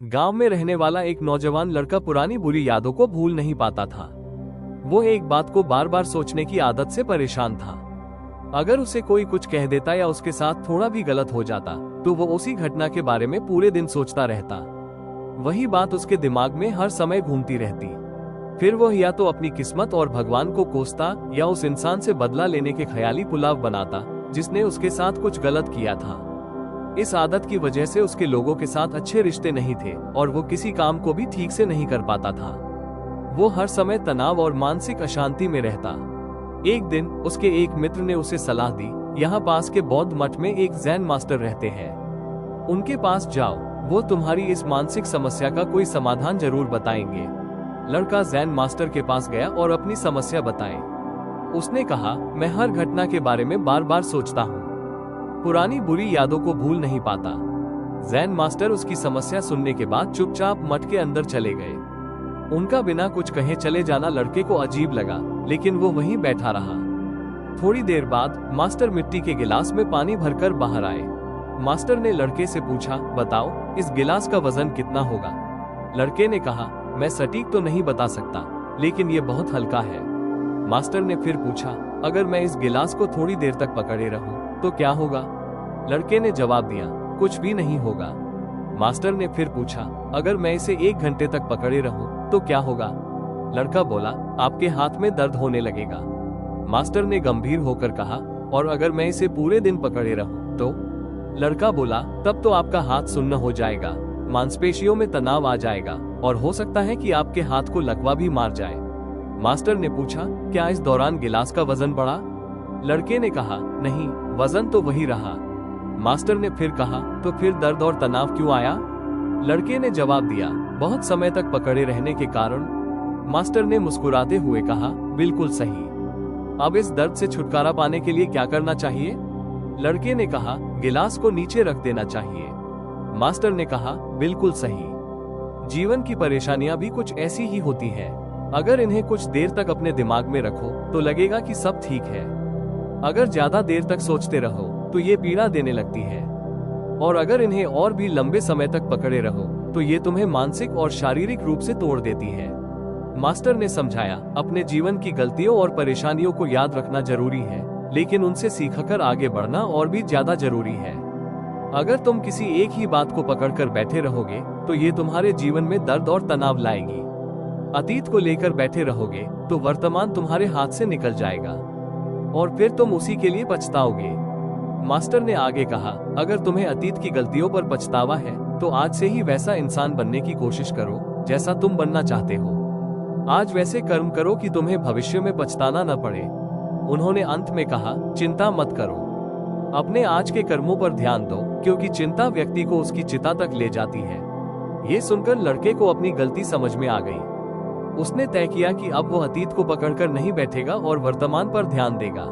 गांव में रहने वाला एक नौजवान लड़का पुरानी बुरी यादों को भूल नहीं पाता था। वो एक बात को बार बार सोचने की आदत से परेशान था। अगर उसे कोई कुछ कह देता या उसके साथ थोड़ा भी गलत हो जाता तो वो उसी घटना के बारे में पूरे दिन सोचता रहता। वही बात उसके दिमाग में हर समय घूमती रहती। फिर वो या तो अपनी किस्मत और भगवान को कोसता या उस इंसान से बदला लेने के ख्याली पुलाव बनाता जिसने उसके साथ कुछ गलत किया था। इस आदत की वजह से उसके लोगों के साथ अच्छे रिश्ते नहीं थे और वो किसी काम को भी ठीक से नहीं कर पाता था। वो हर समय तनाव और मानसिक अशांति में रहता। एक दिन उसके एक मित्र ने उसे सलाह दी, यहाँ पास के बौद्ध मठ में एक जैन मास्टर रहते हैं, उनके पास जाओ, वो तुम्हारी इस मानसिक समस्या का कोई समाधान जरूर बताएंगे। लड़का जैन मास्टर के पास गया और अपनी समस्या बताई। उसने कहा, मैं हर घटना के बारे में बार बार सोचता हूँ, पुरानी बुरी यादों को भूल नहीं पाता। जैन मास्टर उसकी समस्या सुनने के बाद चुपचाप मठ के अंदर चले गए। उनका बिना कुछ कहे चले जाना लड़के को अजीब लगा, लेकिन वो वहीं बैठा रहा। थोड़ी देर बाद मास्टर मिट्टी के गिलास में पानी भरकर बाहर आए। मास्टर ने लड़के से पूछा, बताओ इस गिलास का वजन कितना होगा? लड़के ने कहा, मैं सटीक तो नहीं बता सकता, लेकिन ये बहुत हल्का है। मास्टर ने फिर पूछा, अगर मैं इस गिलास को थोड़ी देर तक पकड़े रहूं तो क्या होगा? लड़के ने जवाब दिया, कुछ भी नहीं होगा। मास्टर ने फिर पूछा, अगर मैं इसे 1 घंटे तक पकड़े रहूं तो क्या होगा? लड़का बोला, आपके हाथ में दर्द होने लगेगा। मास्टर ने गंभीर होकर कहा, और अगर मैं इसे पूरे दिन पकड़े रहूं तो? लड़का बोला, तब तो आपका हाथ सुन्न हो जाएगा, मांसपेशियों में तनाव आ जाएगा और हो सकता है कि आपके हाथ को लकवा भी मार जाए। मास्टर ने पूछा, क्या इस दौरान गिलास का वजन बढ़ा? लड़के ने कहा, नहीं, वजन तो वही रहा। मास्टर ने फिर कहा, तो फिर दर्द और तनाव क्यों आया? लड़के ने जवाब दिया, बहुत समय तक पकड़े रहने के कारण। मास्टर ने मुस्कुराते हुए कहा, बिल्कुल सही। अब इस दर्द से छुटकारा पाने के लिए क्या करना चाहिए? लड़के ने कहा, गिलास को नीचे रख देना चाहिए। मास्टर ने कहा, बिल्कुल सही। जीवन की परेशानियां भी कुछ ऐसी ही होती हैं। अगर इन्हें कुछ देर तक अपने दिमाग में रखो तो लगेगा कि सब ठीक है। अगर ज्यादा देर तक सोचते रहो तो ये पीड़ा देने लगती है, और अगर इन्हें और भी लंबे समय तक पकड़े रहो तो ये तुम्हें मानसिक और शारीरिक रूप से तोड़ देती है। मास्टर ने समझाया, अपने जीवन की गलतियों और परेशानियों को याद रखना जरूरी है, लेकिन उनसे सीखकर आगे बढ़ना और भी ज्यादा जरूरी है। अगर तुम किसी एक ही बात को पकड़कर बैठे रहोगे तो ये तुम्हारे जीवन में दर्द और तनाव लाएगी। अतीत को लेकर बैठे रहोगे तो वर्तमान तुम्हारे हाथ से निकल जाएगा और फिर तुम उसी के लिए पछताओगे। मास्टर ने आगे कहा, अगर तुम्हें अतीत की गलतियों पर पछतावा है तो आज से ही वैसा इंसान बनने की कोशिश करो जैसा तुम बनना चाहते हो। आज वैसे कर्म करो कि तुम्हें भविष्य में पछताना न पड़े। उन्होंने अंत में कहा, चिंता मत करो, अपने आज के कर्मों पर ध्यान दो, क्योंकि चिंता व्यक्ति को उसकी चिता तक ले जाती है। ये सुनकर लड़के को अपनी गलती समझ में आ गई। उसने तय किया कि अब वो अतीत को पकड़कर नहीं बैठेगा और वर्तमान पर ध्यान देगा।